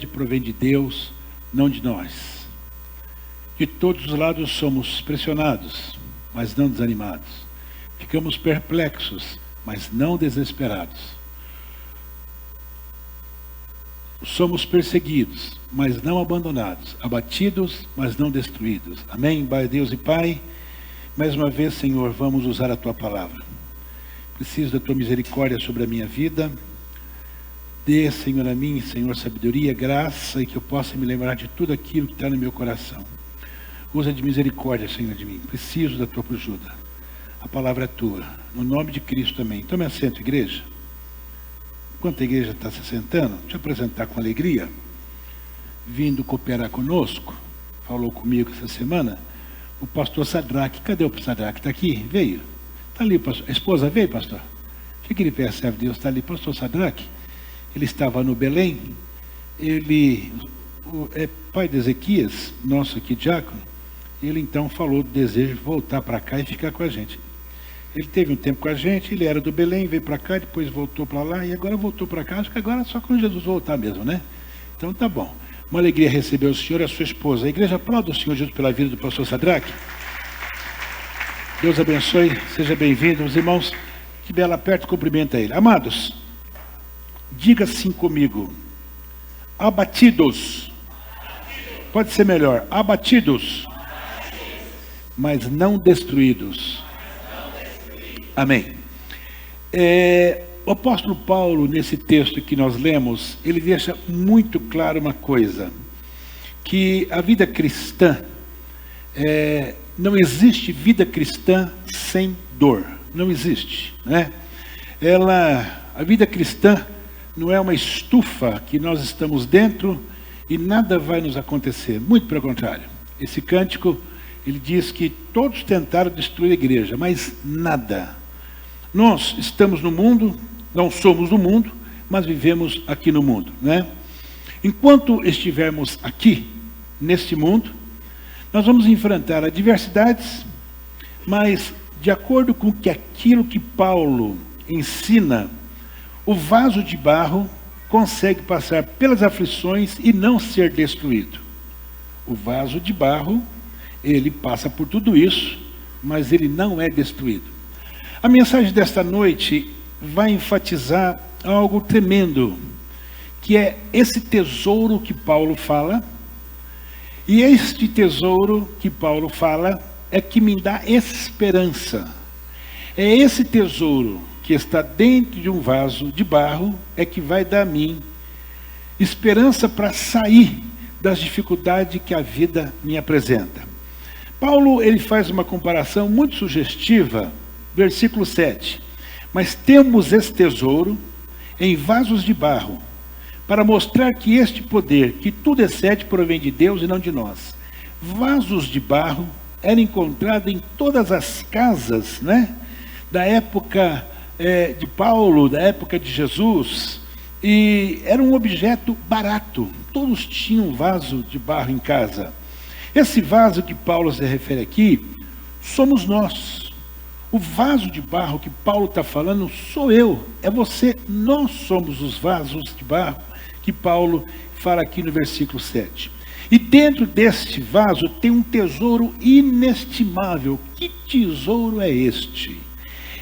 provém de Deus, não de nós. De todos os lados somos pressionados, mas não desanimados. Ficamos perplexos, mas não desesperados. Somos perseguidos, mas não abandonados. Abatidos, mas não destruídos. Amém? Deus e Pai, mais uma vez, Senhor, vamos usar a Tua palavra. Preciso da Tua misericórdia sobre a minha vida. Dê, Senhor, a mim, Senhor, sabedoria, graça, e que eu possa me lembrar de tudo aquilo que está no meu coração. Usa de misericórdia, Senhor, de mim. Preciso da Tua ajuda. A palavra é Tua. No nome de Cristo, amém. Tome assento, igreja. Enquanto a igreja está se sentando, deixa eu apresentar com alegria. Vindo cooperar conosco, falou comigo essa semana, o pastor Sadraque. Cadê o Sadraque? Está aqui? Veio? Está ali, pastor. A esposa veio, pastor? Fique de pé, servo de Deus. Está ali, pastor Sadraque. Ele estava no Belém, ele é pai de Ezequias, nosso aqui diácono, ele então falou do desejo de voltar para cá e ficar com a gente. Ele teve um tempo com a gente, ele era do Belém, veio para cá, depois voltou para lá e agora voltou para cá. Acho que agora é só quando Jesus voltar mesmo, né? Então tá bom. Uma alegria receber o senhor e a sua esposa. A igreja aplauda o Senhor Jesus pela vida do pastor Sadraque. Deus abençoe, seja bem-vindo. Os irmãos que bela perto, cumprimenta ele. Amados, diga assim comigo: abatidos. Pode ser melhor: abatidos, mas não destruídos. Amém. O apóstolo Paulo, nesse texto que nós lemos, ele deixa muito claro uma coisa: que a vida cristã, não existe vida cristã sem dor. Não existe, né? A vida cristã não é uma estufa que nós estamos dentro e nada vai nos acontecer. Muito pelo contrário. Esse cântico, ele diz que todos tentaram destruir a igreja, mas nada. Nós estamos no mundo, não somos do mundo, mas vivemos aqui no mundo, né? Enquanto estivermos aqui, neste mundo, nós vamos enfrentar adversidades, mas de acordo com aquilo que Paulo ensina, o vaso de barro consegue passar pelas aflições e não ser destruído. O vaso de barro, ele passa por tudo isso, mas ele não é destruído. A mensagem desta noite vai enfatizar algo tremendo, que é esse tesouro que Paulo fala. E este tesouro que Paulo fala é que me dá esperança. É esse tesouro que está dentro de um vaso de barro é que vai dar a mim esperança para sair das dificuldades que a vida me apresenta. Paulo, ele faz uma comparação muito sugestiva, versículo 7. Mas temos esse tesouro em vasos de barro, para mostrar que este poder, que tudo excede, provém de Deus e não de nós. Vasos de barro eram encontrados em todas as casas, né? Da época de Paulo, da época de Jesus, e era um objeto barato. Todos tinham vaso de barro em casa. Esse vaso que Paulo se refere aqui, somos nós. O vaso de barro que Paulo está falando sou eu, é você. Nós somos os vasos de barro que Paulo fala aqui no versículo 7. E dentro deste vaso tem um tesouro inestimável. Que tesouro é este?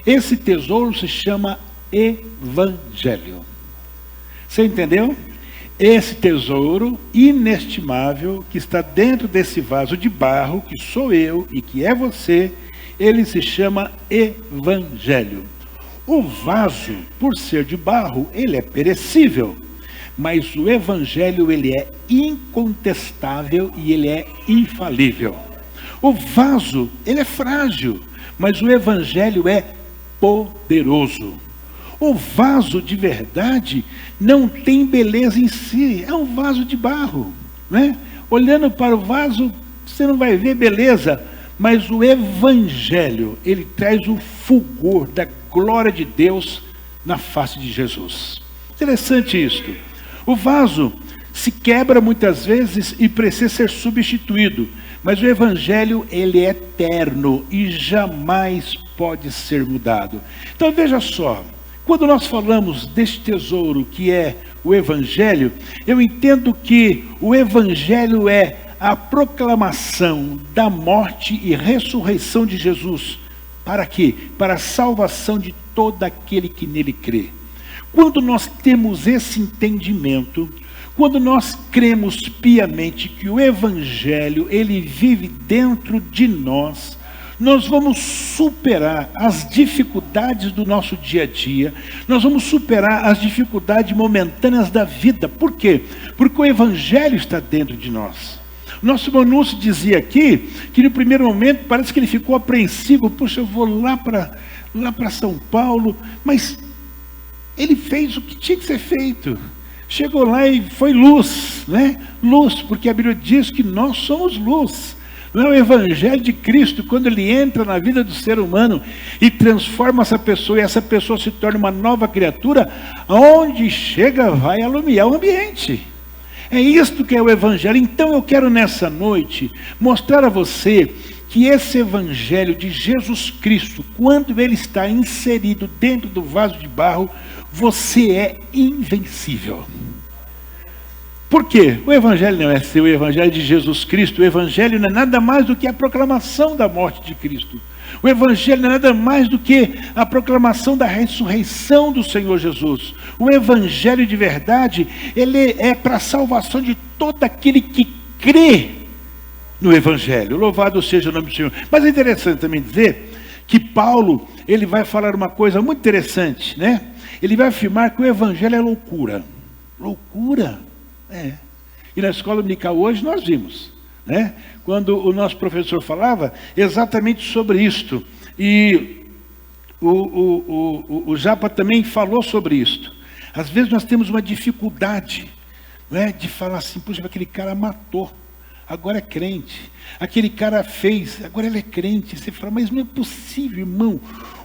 Esse tesouro se chama Evangelho. Você entendeu? Esse tesouro inestimável que está dentro desse vaso de barro, que sou eu e que é você, ele se chama Evangelho. O vaso, por ser de barro, ele é perecível, mas o Evangelho, ele é incontestável e ele é infalível. O vaso, ele é frágil, mas o Evangelho é poderoso. O vaso de verdade não tem beleza em si, é um vaso de barro, né? Olhando para o vaso, você não vai ver beleza, mas o Evangelho, ele traz o fulgor da glória de Deus na face de Jesus. Interessante isto. O vaso se quebra muitas vezes e precisa ser substituído, mas o Evangelho, ele é eterno e jamais pode ser mudado. Então veja só, quando nós falamos deste tesouro que é o Evangelho, eu entendo que o Evangelho é a proclamação da morte e ressurreição de Jesus. Para quê? Para a salvação de todo aquele que nele crê. Quando nós temos esse entendimento, quando nós cremos piamente que o Evangelho, ele vive dentro de nós, nós vamos superar as dificuldades do nosso dia a dia, nós vamos superar as dificuldades momentâneas da vida. Por quê? Porque o Evangelho está dentro de nós. Nosso irmão Núcio dizia aqui, que no primeiro momento parece que ele ficou apreensivo, poxa, eu vou lá para São Paulo, mas ele fez o que tinha que ser feito. Chegou lá e foi luz, né? Luz, porque a Bíblia diz que nós somos luz. Não é o Evangelho de Cristo, quando ele entra na vida do ser humano e transforma essa pessoa, e essa pessoa se torna uma nova criatura, onde chega vai alumiar o ambiente. É isto que é o Evangelho. Então eu quero nessa noite mostrar a você que esse Evangelho de Jesus Cristo, quando ele está inserido dentro do vaso de barro, você é invencível. Por quê? O Evangelho não é seu, o Evangelho de Jesus Cristo. O Evangelho não é nada mais do que a proclamação da morte de Cristo. O Evangelho não é nada mais do que a proclamação da ressurreição do Senhor Jesus. O Evangelho de verdade, ele é para a salvação de todo aquele que crê no Evangelho. Louvado seja o nome do Senhor. Mas é interessante também dizer que Paulo, ele vai falar uma coisa muito interessante, né? Ele vai afirmar que o Evangelho é loucura. Loucura? É. E na escola dominical hoje nós vimos, né? Quando o nosso professor falava exatamente sobre isto. E o Japa também falou sobre isto. Às vezes nós temos uma dificuldade, né, de falar assim, puxa, aquele cara matou, agora é crente. Aquele cara fez, agora ele é crente. Você fala, mas não é possível, irmão.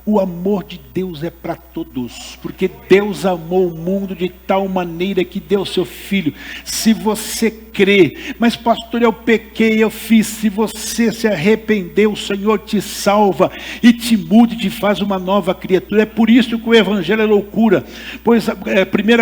O amor de Deus é para todos, porque Deus amou o mundo de tal maneira que deu seu Filho. Se você crê, mas pastor, eu pequei, eu fiz. Se você se arrependeu, o Senhor te salva e te muda e te faz uma nova criatura. É por isso que o Evangelho é loucura. Pois 1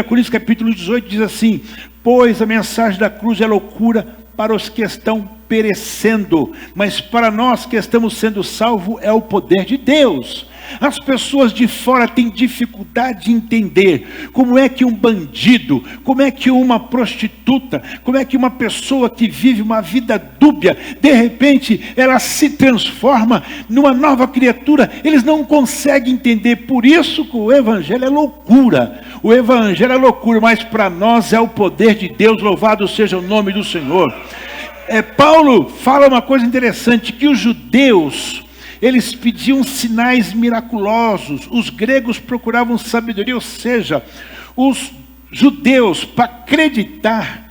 Coríntios capítulo 18 diz assim: pois a mensagem da cruz é loucura para os que estão perecendo, mas para nós que estamos sendo salvos é o poder de Deus. As pessoas de fora têm dificuldade de entender como é que um bandido, como é que uma prostituta, como é que uma pessoa que vive uma vida dúbia, de repente ela se transforma numa nova criatura. Eles não conseguem entender, por isso que o Evangelho é loucura. O Evangelho é loucura, mas para nós é o poder de Deus. Louvado seja o nome do Senhor. Paulo fala uma coisa interessante, que os judeus, eles pediam sinais miraculosos, os gregos procuravam sabedoria, ou seja, os judeus, para acreditar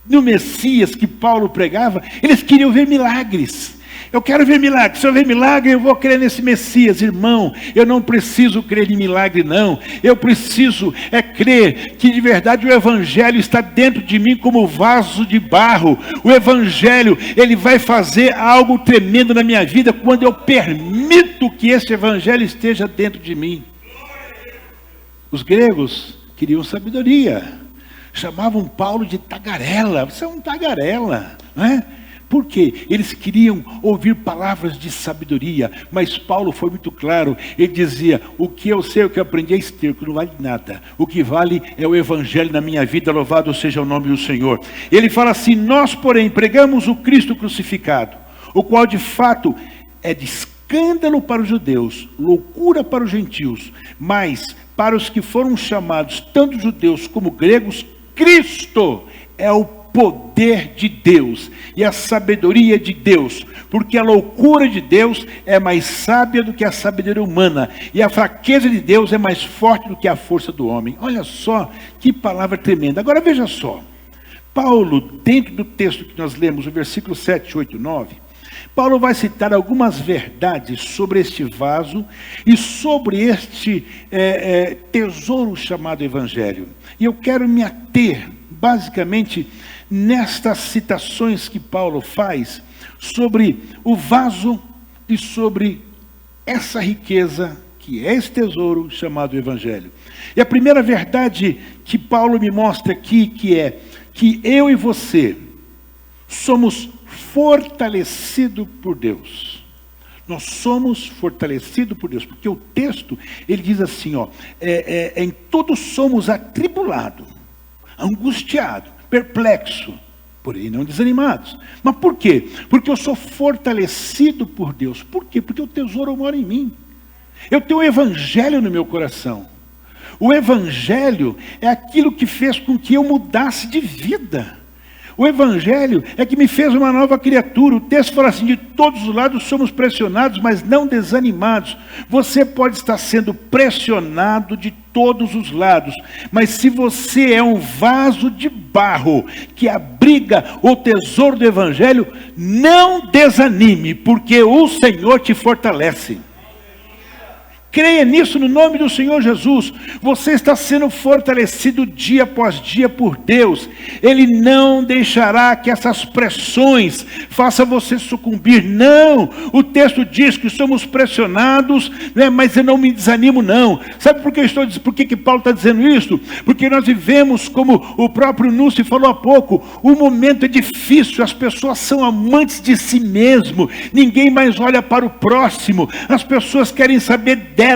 no Messias que Paulo pregava, eles queriam ver milagres. Eu quero ver milagre. Se eu ver milagre, eu vou crer nesse Messias. Irmão, eu não preciso crer em milagre, não. Eu preciso crer que de verdade o Evangelho está dentro de mim como vaso de barro. O Evangelho, ele vai fazer algo tremendo na minha vida quando eu permito que esse Evangelho esteja dentro de mim. Os gregos queriam sabedoria. Chamavam Paulo de tagarela. Você é um tagarela, não é? Por quê? Eles queriam ouvir palavras de sabedoria, mas Paulo foi muito claro. Ele dizia, o que eu sei, o que eu aprendi é esterco, não vale nada. O que vale é o Evangelho na minha vida, louvado seja o nome do Senhor. Ele fala assim, nós porém pregamos o Cristo crucificado, o qual de fato é de escândalo para os judeus, loucura para os gentios, mas para os que foram chamados, tanto judeus como gregos, Cristo é o poder de Deus e a sabedoria de Deus, porque a loucura de Deus é mais sábia do que a sabedoria humana, e a fraqueza de Deus é mais forte do que a força do homem. Olha só que palavra tremenda. Agora veja só, Paulo, dentro do texto que nós lemos, o versículo 7, 8, 9, Paulo vai citar algumas verdades sobre este vaso e sobre este tesouro chamado Evangelho. E eu quero me ater basicamente nestas citações que Paulo faz sobre o vaso e sobre essa riqueza que é esse tesouro chamado Evangelho. E a primeira verdade que Paulo me mostra aqui, que é que eu e você somos fortalecidos por Deus. Nós somos fortalecidos por Deus, porque o texto, ele diz assim, em tudo somos atribulados, angustiados, perplexos, porém não desanimados. Mas por quê? Porque eu sou fortalecido por Deus. Por quê? Porque o tesouro mora em mim. Eu tenho o evangelho no meu coração. O evangelho é aquilo que fez com que eu mudasse de vida. O evangelho é que me fez uma nova criatura. O texto fala assim, de todos os lados somos pressionados, mas não desanimados. Você pode estar sendo pressionado de todos os lados, mas se você é um vaso de barro que abriga o tesouro do evangelho, não desanime, porque o Senhor te fortalece. Creia nisso no nome do Senhor Jesus. Você está sendo fortalecido dia após dia por Deus. Ele não deixará que essas pressões façam você sucumbir. Não, o texto diz que somos pressionados, né? Mas eu não me desanimo não. Sabe por que por que Paulo está dizendo isso? Porque nós vivemos, como o próprio Núcio falou há pouco, o momento é difícil, as pessoas são amantes de si mesmo, ninguém mais olha para o próximo, as pessoas querem saber delas.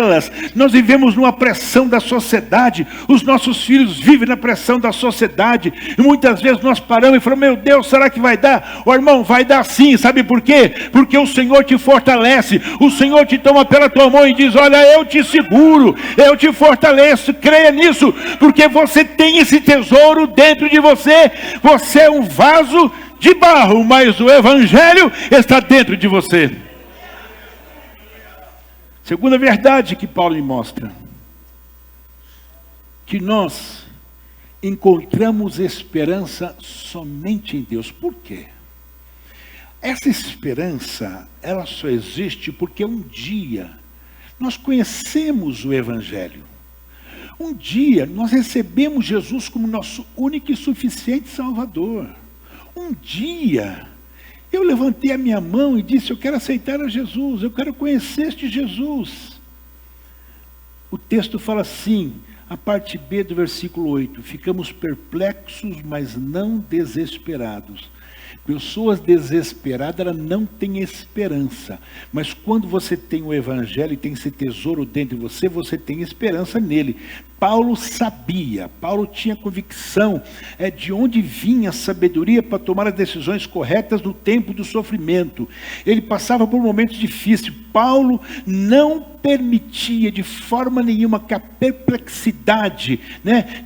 Nós vivemos numa pressão da sociedade, os nossos filhos vivem na pressão da sociedade, e muitas vezes nós paramos e falamos, meu Deus, será que vai dar? Ô irmão, vai dar sim, sabe por quê? Porque o Senhor te fortalece, o Senhor te toma pela tua mão e diz, olha, eu te seguro, eu te fortaleço, creia nisso, porque você tem esse tesouro dentro de você, você é um vaso de barro, mas o evangelho está dentro de você. Segunda verdade que Paulo me mostra, que nós encontramos esperança somente em Deus. Por quê? Essa esperança, ela só existe porque um dia nós conhecemos o evangelho. Um dia nós recebemos Jesus como nosso único e suficiente Salvador. Um dia eu levantei a minha mão e disse, eu quero aceitar a Jesus, eu quero conhecer este Jesus. O texto fala assim, a parte B do versículo 8, ficamos perplexos, mas não desesperados. Pessoas desesperadas, ela não tem esperança, mas quando você tem o evangelho e tem esse tesouro dentro de você, você tem esperança nele. Paulo sabia, Paulo tinha convicção de onde vinha a sabedoria para tomar as decisões corretas no tempo do sofrimento. Ele passava por momentos difíceis. Paulo não permitia de forma nenhuma que a perplexidade,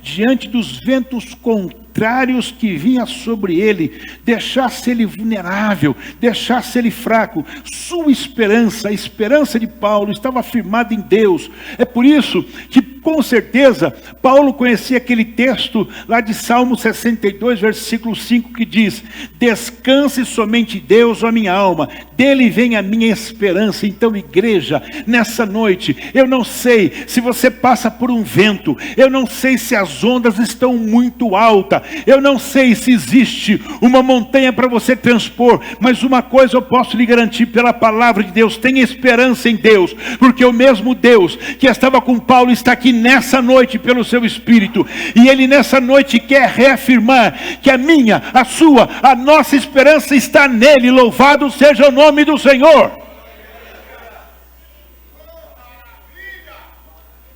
diante dos ventos contrários que vinha sobre ele, deixasse ele vulnerável, deixasse ele fraco. Sua esperança, a esperança de Paulo estava firmada em Deus. É por isso que, com certeza, Paulo conhecia aquele texto lá de Salmo 62, versículo 5, que diz, descanse somente em Deus, ó minha alma, dele vem a minha esperança. Então, igreja, nessa noite, eu não sei se você passa por um vento, eu não sei se as ondas estão muito altas, eu não sei se existe uma montanha para você transpor, mas uma coisa eu posso lhe garantir pela palavra de Deus, tenha esperança em Deus, porque o mesmo Deus que estava com Paulo está aqui nessa noite pelo seu Espírito, e Ele nessa noite quer reafirmar que a minha, a sua, a nossa esperança está nele. Louvado seja o nome do Senhor.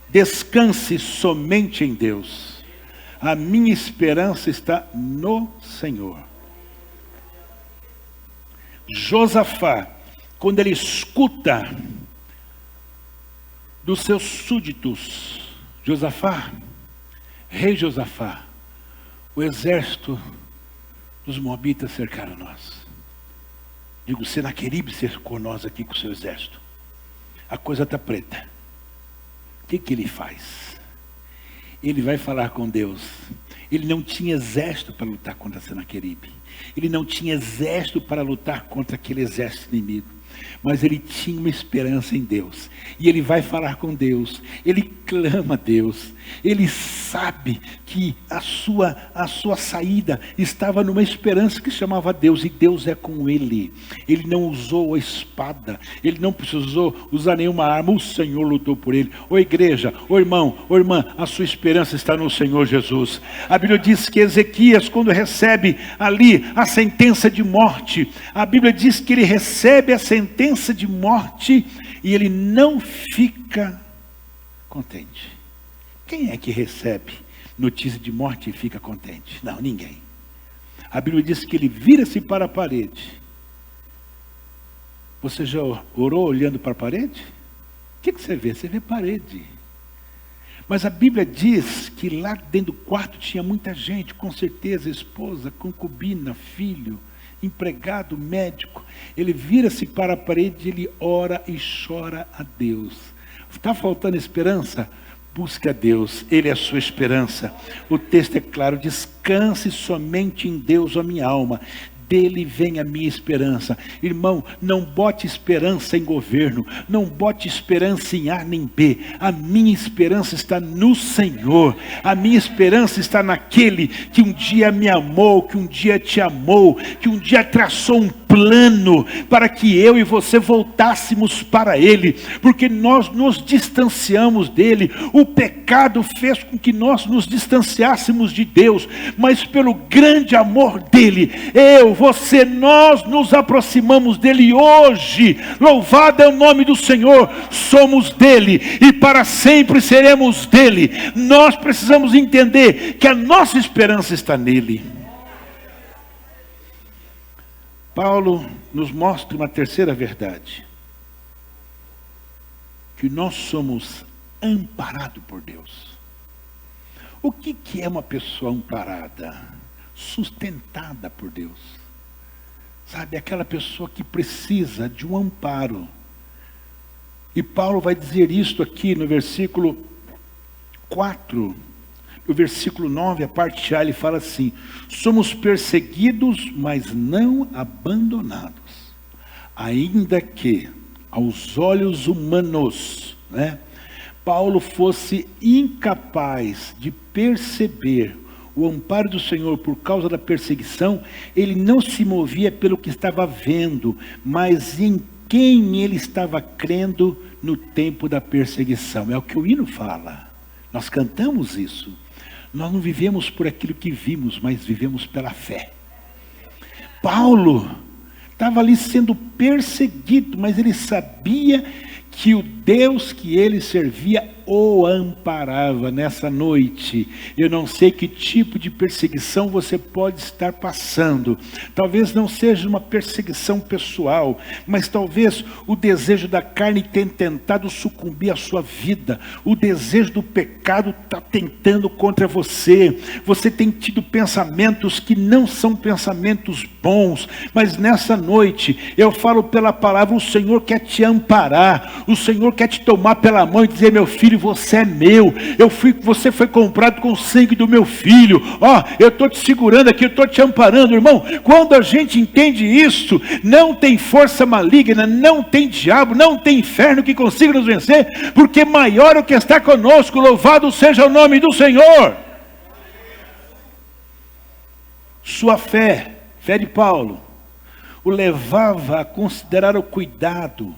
Descanse somente em Deus. A minha esperança está no Senhor. Josafá, quando ele escuta dos seus súditos, Josafá, rei Josafá, o exército dos moabitas cercaram nós. Digo, Senaqueribe cercou nós aqui com o seu exército. A coisa está preta. O que ele faz? Ele vai falar com Deus. Ele não tinha exército para lutar contra Senaqueribe. Ele não tinha exército para lutar contra aquele exército inimigo. Mas ele tinha uma esperança em Deus. E ele vai falar com Deus. Ele clama a Deus. Ele sabe que a sua saída estava numa esperança que se chamava Deus, e Deus é com ele. Ele não usou a espada, ele não precisou usar nenhuma arma, o Senhor lutou por ele. Ô igreja, ô irmão, ô irmã, a sua esperança está no Senhor Jesus. A Bíblia diz que Ezequias, quando recebe ali a sentença de morte, a Bíblia diz que ele recebe a sentença de morte e ele não fica contente. Quem é que recebe notícia de morte e fica contente? Não, ninguém. A Bíblia diz que ele vira-se para a parede. Você já orou olhando para a parede? O que você vê? Você vê parede. Mas a Bíblia diz que lá dentro do quarto tinha muita gente, com certeza, esposa, concubina, filho, empregado, médico. Ele vira-se para a parede, ele ora e chora a Deus. Está faltando esperança? Busque a Deus, Ele é a sua esperança. O texto é claro: descanse somente em Deus, a minha alma. Dele vem a minha esperança. Irmão, não bote esperança em governo, não bote esperança em A nem B. A minha esperança está no Senhor. A minha esperança está naquele que um dia me amou, que um dia te amou, que um dia traçou um plano para que eu e você voltássemos para Ele, porque nós nos distanciamos dele. O pecado fez com que nós nos distanciássemos de Deus, mas pelo grande amor dele, você, nós nos aproximamos dele hoje. Louvado é o nome do Senhor. Somos dele e para sempre seremos dele. Nós precisamos entender que a nossa esperança está nele. Paulo nos mostra uma terceira verdade: que nós somos amparados por Deus. O que é uma pessoa amparada? Sustentada por Deus. Sabe, aquela pessoa que precisa de um amparo. E Paulo vai dizer isto aqui no versículo 4, no versículo 9, a parte A, ele fala assim: somos perseguidos, mas não abandonados. Ainda que, aos olhos humanos, Paulo fosse incapaz de perceber o amparo do Senhor por causa da perseguição, ele não se movia pelo que estava vendo, mas em quem ele estava crendo no tempo da perseguição. É o que o hino fala. Nós cantamos isso. Nós não vivemos por aquilo que vimos, mas vivemos pela fé. Paulo estava ali sendo perseguido, mas ele sabia que o Deus que ele servia o amparava. Nessa noite, eu não sei que tipo de perseguição você pode estar passando. Talvez não seja uma perseguição pessoal, mas talvez o desejo da carne tenha tentado sucumbir à sua vida. O desejo do pecado está tentando contra você. Você tem tido pensamentos que não são pensamentos bons, mas nessa noite, eu falo pela palavra, o Senhor quer te amparar. O Senhor quer te tomar pela mão e dizer: meu filho, você é meu. Você foi comprado com o sangue do meu filho. Eu estou te segurando aqui, eu estou te amparando, irmão. Quando a gente entende isso, não tem força maligna, não tem diabo, não tem inferno que consiga nos vencer, porque maior é o que está conosco. Louvado seja o nome do Senhor. Sua fé de Paulo, o levava a considerar o cuidado,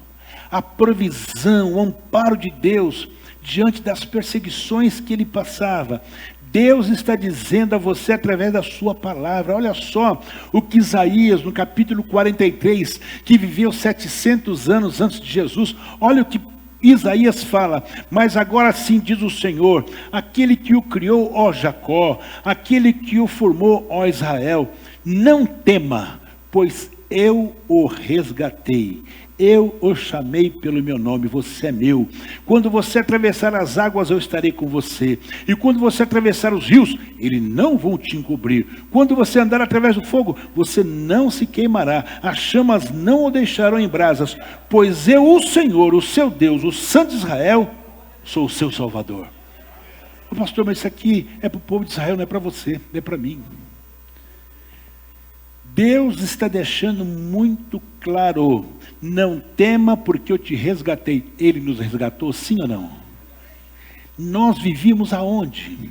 a provisão, o amparo de Deus diante das perseguições que ele passava. Deus está dizendo a você através da sua palavra. Olha só o que Isaías, no capítulo 43, que viveu 700 anos antes de Jesus, olha o que Isaías fala: mas agora sim diz o Senhor, aquele que o criou, ó Jacó, aquele que o formou, ó Israel, não tema, pois eu o resgatei. Eu o chamei pelo meu nome, você é meu. Quando você atravessar as águas, eu estarei com você. E quando você atravessar os rios, eles não vão te encobrir. Quando você andar através do fogo, você não se queimará. As chamas não o deixarão em brasas. Pois eu, o Senhor, o seu Deus, o Santo de Israel, sou o seu Salvador. Pastor, mas isso aqui é para o povo de Israel, não é para você, é para mim. Deus está deixando muito claro: não tema, porque eu te resgatei. Ele nos resgatou, sim ou não? Nós vivíamos aonde?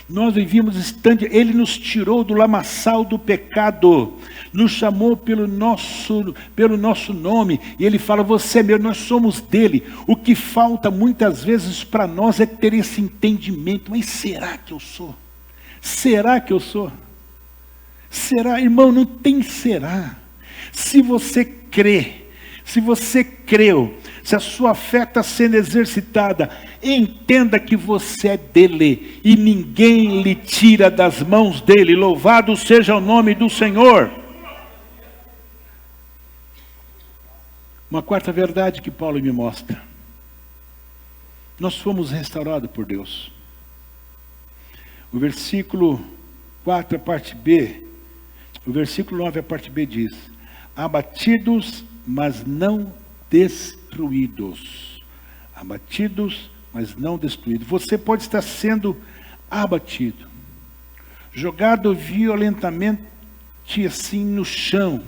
Nós vivíamos distante, Ele nos tirou do lamaçal do pecado, nos chamou pelo nosso nome, e Ele fala, você é meu, nós somos dele. O que falta muitas vezes para nós é ter esse entendimento, mas será que eu sou? Será que eu sou? Será? Irmão, não tem será. Se você crê, se você creu, se a sua fé está sendo exercitada, entenda que você é dele e ninguém lhe tira das mãos dele. Louvado seja o nome do Senhor. Uma quarta verdade que Paulo me mostra: nós fomos restaurados por Deus. O versículo 4, a parte B, o versículo 9, a parte B diz: abatidos, mas não destruídos. Abatidos, mas não destruídos. Você pode estar sendo abatido, jogado violentamente assim no chão,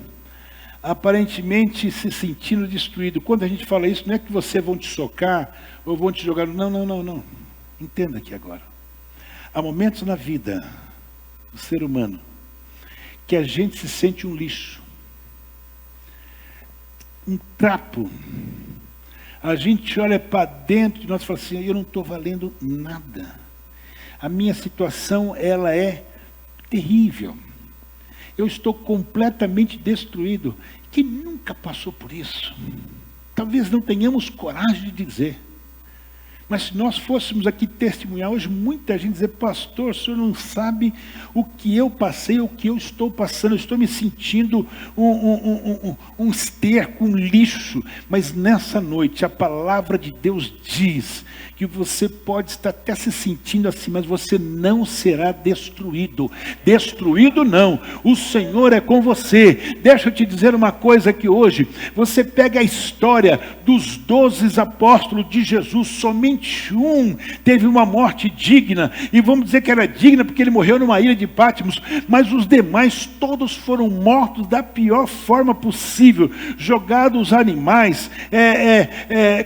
aparentemente se sentindo destruído. Quando a gente fala isso, não é que você vão te socar ou vão te jogar. Não. Entenda aqui agora. Há momentos na vida do ser humano que a gente se sente um lixo, um trapo. A gente olha para dentro de nós e fala assim, eu não estou valendo nada. A minha situação, ela é terrível. Eu estou completamente destruído. Quem nunca passou por isso? Talvez não tenhamos coragem de dizer. Mas se nós fôssemos aqui testemunhar, hoje muita gente dizer, pastor, o senhor não sabe o que eu passei, o que eu estou passando, eu estou me sentindo um esterco, um lixo. Mas nessa noite a palavra de Deus diz que você pode estar até se sentindo assim, mas você não será destruído. Destruído não, o Senhor é com você. Deixa eu te dizer uma coisa que hoje, você pega a história dos 12 apóstolos de Jesus, somente um teve uma morte digna, e vamos dizer que era digna porque ele morreu numa ilha de Patmos, mas os demais todos foram mortos da pior forma possível, jogados aos animais,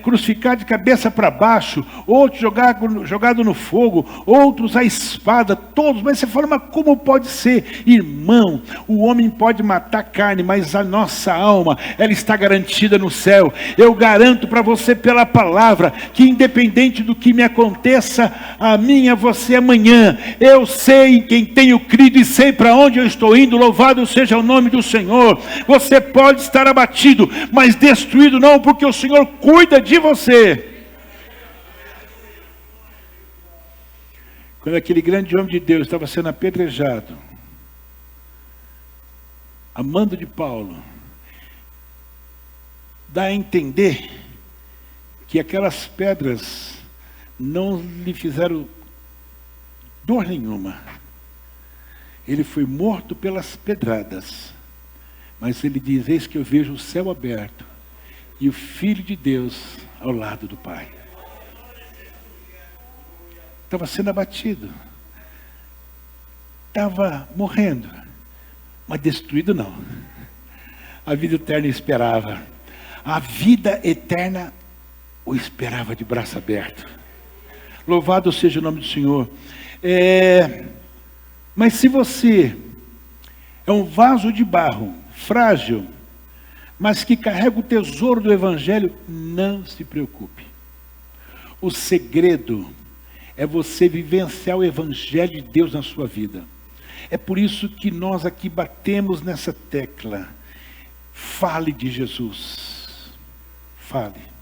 crucificados de cabeça para baixo, outros jogados no fogo, outros à espada, todos. Mas você fala, mas como pode ser? Irmão, o homem pode matar carne, mas a nossa alma, ela está garantida no céu. Eu garanto para você pela palavra, que independente do que me aconteça, a mim, a você amanhã, eu sei em quem tenho crido e sei para onde eu estou indo. Louvado seja o nome do Senhor. Você pode estar abatido, mas destruído não, porque o Senhor cuida de você. Quando aquele grande homem de Deus estava sendo apedrejado, a mando de Paulo, dá a entender que aquelas pedras não lhe fizeram dor nenhuma. Ele foi morto pelas pedradas, mas ele diz, eis que eu vejo o céu aberto e o Filho de Deus ao lado do Pai. Estava sendo abatido, estava morrendo, mas destruído não. A vida eterna esperava, a vida eterna o esperava de braço aberto. Louvado seja o nome do Senhor. Mas se você é um vaso de barro, frágil, mas que carrega o tesouro do Evangelho, não se preocupe. O segredo é você vivenciar o Evangelho de Deus na sua vida. É por isso que nós aqui batemos nessa tecla. Fale de Jesus. Fale.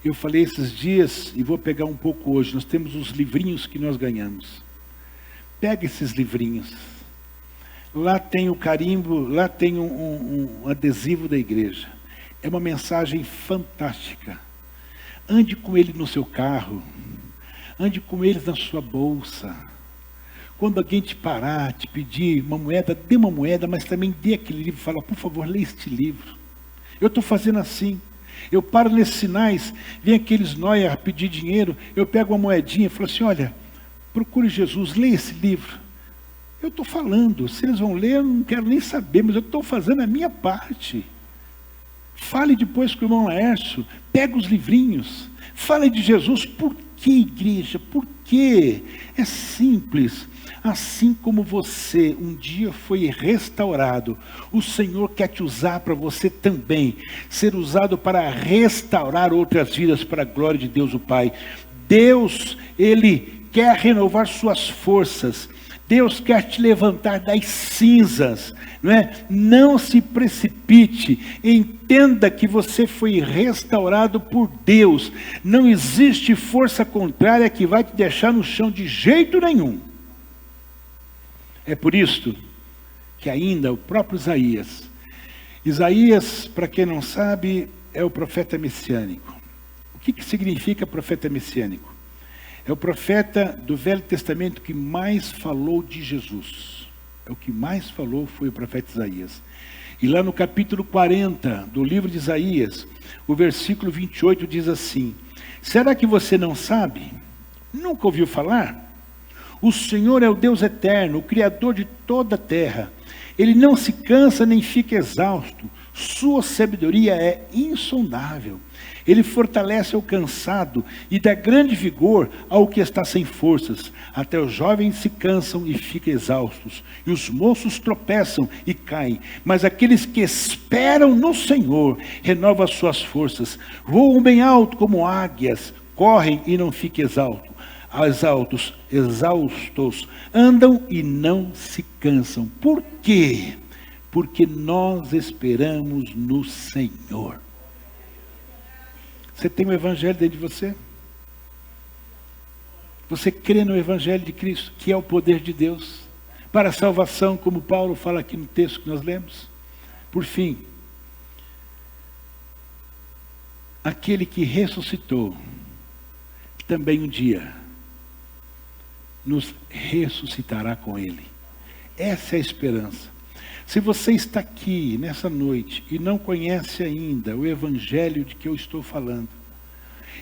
Eu falei esses dias, e vou pegar um pouco hoje, nós temos os livrinhos que nós ganhamos. Pega esses livrinhos. Lá tem o carimbo, lá tem um adesivo da igreja. É uma mensagem fantástica. Ande com ele no seu carro. Ande com eles na sua bolsa. Quando alguém te parar, te pedir uma moeda, dê uma moeda, mas também dê aquele livro. Fala, por favor, lê este livro. Eu estou fazendo assim. Eu paro nesses sinais, vem aqueles nóia pedir dinheiro, eu pego uma moedinha e falo assim, olha, procure Jesus, leia esse livro. Eu estou falando, se eles vão ler, eu não quero nem saber, mas eu estou fazendo a minha parte. Fale depois com o irmão Laércio, pega os livrinhos, fale de Jesus. Por que, igreja? Por quê? É simples. Assim como você um dia foi restaurado, o Senhor quer te usar para você também ser usado para restaurar outras vidas para a glória de Deus o Pai. Deus, Ele quer renovar suas forças. Deus quer te levantar das cinzas, não é? Não se precipite, entenda que você foi restaurado por Deus. Não existe força contrária que vai te deixar no chão de jeito nenhum. É por isso que ainda o próprio Isaías, para quem não sabe, é o profeta messiânico. O que significa profeta messiânico? É o profeta do Velho Testamento que mais falou de Jesus. É o que mais falou foi o profeta Isaías. E lá no capítulo 40 do livro de Isaías, o versículo 28 diz assim: será que você não sabe? Nunca ouviu falar? O Senhor é o Deus eterno, o Criador de toda a terra. Ele não se cansa nem fica exausto. Sua sabedoria é insondável. Ele fortalece o cansado e dá grande vigor ao que está sem forças. Até os jovens se cansam e ficam exaustos, e os moços tropeçam e caem. Mas aqueles que esperam no Senhor renovam as suas forças. Voam bem alto como águias, correm e não ficam exaustos, andam e não se cansam. Por quê? Porque nós esperamos no Senhor. Você tem o Evangelho dentro de você? Você crê no Evangelho de Cristo, que é o poder de Deus para a salvação, como Paulo fala aqui no texto que nós lemos? Por fim, aquele que ressuscitou, também um dia nos ressuscitará com Ele. Essa é a esperança. Se você está aqui nessa noite e não conhece ainda o Evangelho de que eu estou falando,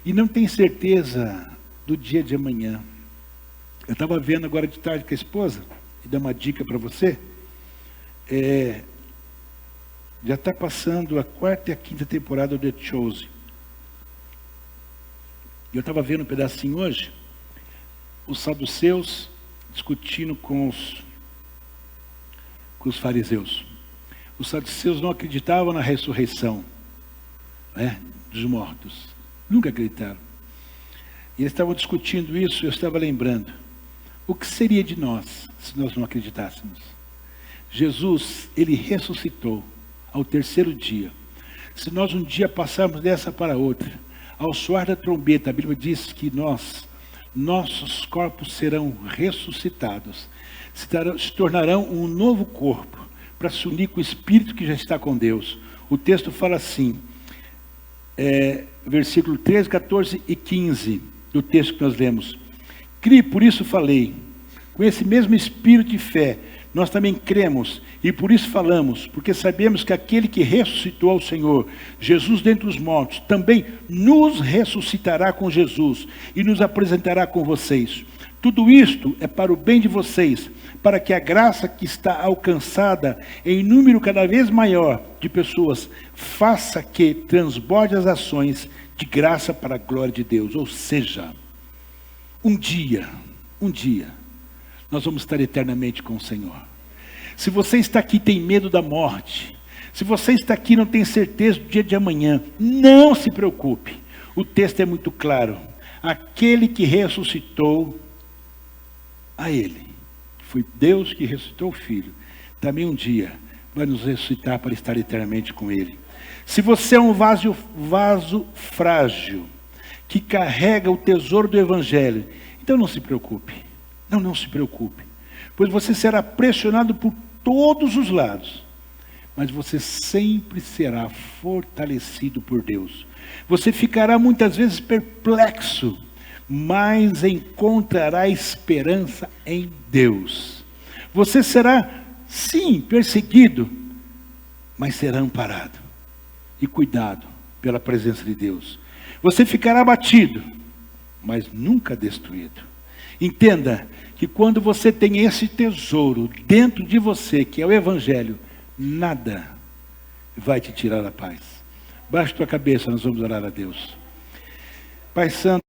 e não tem certeza do dia de amanhã, eu estava vendo agora de tarde com a esposa, e dar uma dica para você, já está passando a 4ª e a 5ª temporada do The Chosen. Eu estava vendo um pedacinho hoje, os saduceus discutindo com os fariseus. Os saduceus não acreditavam na ressurreição, né, dos mortos. Nunca acreditaram. E eles estavam discutindo isso, eu estava lembrando. O que seria de nós, se nós não acreditássemos? Jesus, Ele ressuscitou ao 3º dia. Se nós um dia passarmos dessa para outra, ao soar da trombeta, a Bíblia diz que nossos corpos serão ressuscitados, se tornarão um novo corpo, para se unir com o Espírito que já está com Deus. O texto fala assim, versículo 13, 14 e 15, do texto que nós lemos. Crie, por isso falei, com esse mesmo espírito de fé, nós também cremos, e por isso falamos, porque sabemos que aquele que ressuscitou ao Senhor, Jesus dentre os mortos, também nos ressuscitará com Jesus, e nos apresentará com vocês. Tudo isto é para o bem de vocês, para que a graça que está alcançada em número cada vez maior de pessoas, faça que transborde as ações de graça para a glória de Deus. Ou seja, um dia, nós vamos estar eternamente com o Senhor. Se você está aqui e tem medo da morte, se você está aqui e não tem certeza do dia de amanhã, não se preocupe. O texto é muito claro. Aquele que ressuscitou a Ele, foi Deus que ressuscitou o Filho, também um dia vai nos ressuscitar para estar eternamente com Ele. Se você é um vaso frágil, que carrega o tesouro do Evangelho, então não se preocupe. Não se preocupe. Pois você será pressionado por todos os lados, mas você sempre será fortalecido por Deus. Você ficará muitas vezes perplexo, mas encontrará esperança em Deus. Você será, sim, perseguido, mas será amparado e cuidado pela presença de Deus. Você ficará abatido, mas nunca destruído. Entenda que quando você tem esse tesouro dentro de você, que é o Evangelho, nada vai te tirar a paz. Baixe tua cabeça, nós vamos orar a Deus. Pai Santo,